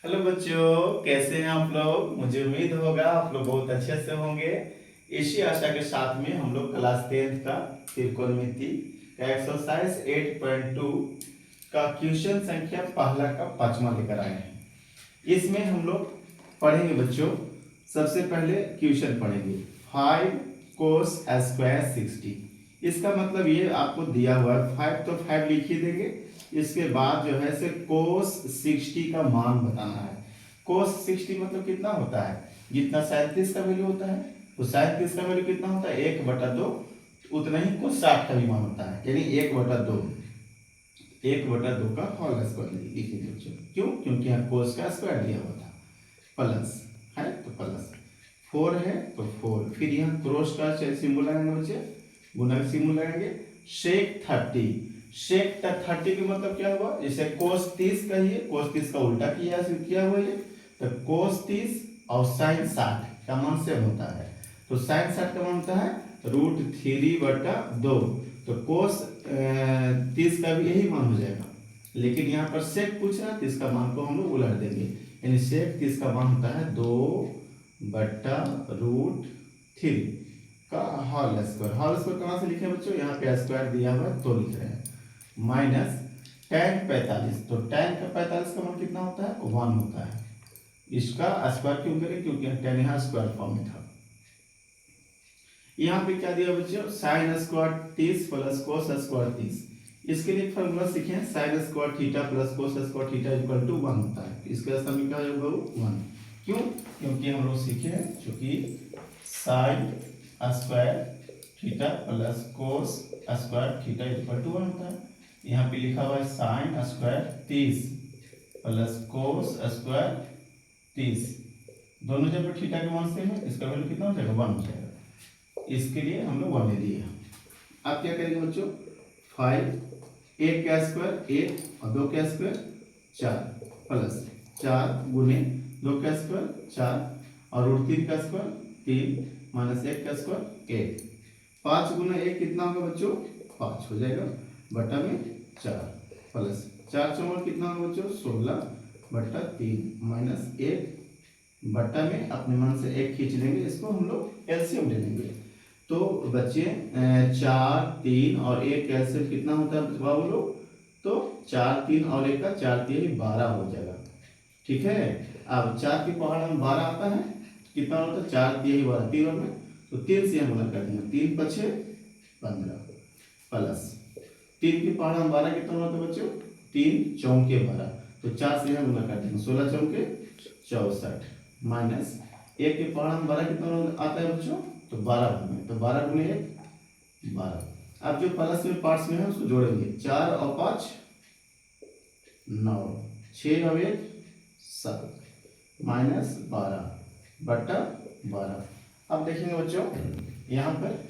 Hello बच्चों, कैसे हैं आप लोग। मुझे उम्मीद होगा आप लोग बहुत अच्छे से होंगे। इसी आशा के साथ में हम लोग क्लास 10th का त्रिकोणमिति का एक्सरसाइज 8.2 का क्वेश्चन संख्या पहला का पांचवा लेकर आए हैं। इसमें हम लोग पढ़ेंगे बच्चों, सबसे पहले क्वेश्चन पढ़ेंगे 5 cos स्क्वायर 60। इसका मतलब ये आपको दिया हुआ है 5 तो 5 लिख ही देंगे। इसके बाद जो है से cos 60 का मान बताना है। cos 60 मतलब कितना होता है, जितना 37 का वैल्यू होता है तो 37 का वैल्यू कितना होता है 1/2, उतना ही cos 60 का भी मान होता है, यानी 1/2 1/2 का होल स्क्वायर लिखेंगे बच्चों। क्यों? क्योंकि यहाँ cos का स्क्वायर दिया हुआ था, प्लस है तो प्लस 4 है तो 4, फिर यहाँ क्रॉस का सिंबल लगाएंगे बच्चे, गुणा का सिंबल लगाएंगे। शेक 30, शेक 30 का मतलब क्या हुआ, जैसे कोस 30 का ही है, कोस 30 का उल्टा किया हुआ है, तो कोस 30 और साइन 60 का मान सेम होता है। तो साइन 60 का मान होता है √3/2, तो कोस 30 का भी यही मान हो जाएगा। लेकिन यहाँ पर सेक पूछ रहा है तो इसका मान को हम लोग उलट देंगे, यानी सेक 30 का मान होता है 2/√3 का होल स्क्वायर। होल स्क्वायर कहाँ से लिखे बच्चों, यहाँ पे स्क्वायर दिया हुआ है तो लिख रहे हैं, माइनस tan 45, तो tan का 45 का मान कितना होता है 1 होता है। इसका स्क्वायर क्यों करें, क्योंकि tan यहाँ स्क्वायर फॉर्म में था। यहाँ पे क्या दिया बच्चों, sine square 30 plus cos square 30। इसके लिए फॉर्मूला सीखे हैं, sine square theta plus cos square theta equal to 1 होता है। इसका समीकरण क्या होगा 1। क्यों? क्योंकि हम लोग सीखे हैं क्योंकि sine square theta plus cos square theta equal to 1 होता है। यहाँ पे लिखा हुआ है sine square 30 plus cos square 30, दोनों जब थीटा के मान सेम है, इसका वैल्यू कितना हो जाएगा 1 हो जाएगा। इसके लिए हम लोग 1 ले लिए। अब क्या करेंगे बच्चों, 5 1 का स्क्वायर 1 और 2 का स्क्वायर 4 प्लस 4 गुने 2 का स्क्वायर 4 और √3 का स्क्वायर 3 माइनस 1 का स्क्वायर 1। 5 गुना 1 कितना होगा बच्चों 5 हो जाएगा, बटा में 4 प्लस 4 चौवन कितना होगा बच्चों 16/3 माइनस 1 बटा में अपने मन से 1 खींच लेंगे, इसको हम लोग एलसीएम ले लेंगे। तो बच्चे 4 3 और 1 का एलसीएम कितना होता है बाबू लोग, तो 4 3 और 1 का 4 3 12 हो जाएगा। ठीक है, अब 4 की पावर में 12 आता है, कितना होता है 4 3 12 3 और में, तो 3 से हम गुणा कर देंगे, 3 5 15 प्लस 3 की पावर में 12 कितना होता है बच्चों 3 चौके 12, तो 4 से हम गुणा कर देंगे 16 चौके 64 माइनस 1 की पावर में 12 कितना आता है बच्चों, तो 12 गुने, तो 12 गुने 1 12। अब जो प्लस में पार्ट्स में है उसको जोड़ेंगे, 4 और 5 9, 6 और 1 7 माइनस 12 बटा 12। अब देखेंगे बच्चों यहाँ पर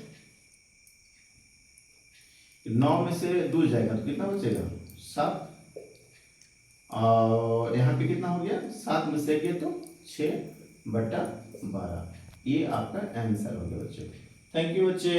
9 में से 2 जाएगा तो कितना बचेगा 7, और यहाँ पे कितना हो गया 7 में से 1 तो 6/12। ये आपका आंसर हो गया बच्चों। थैंक यू बच्चे।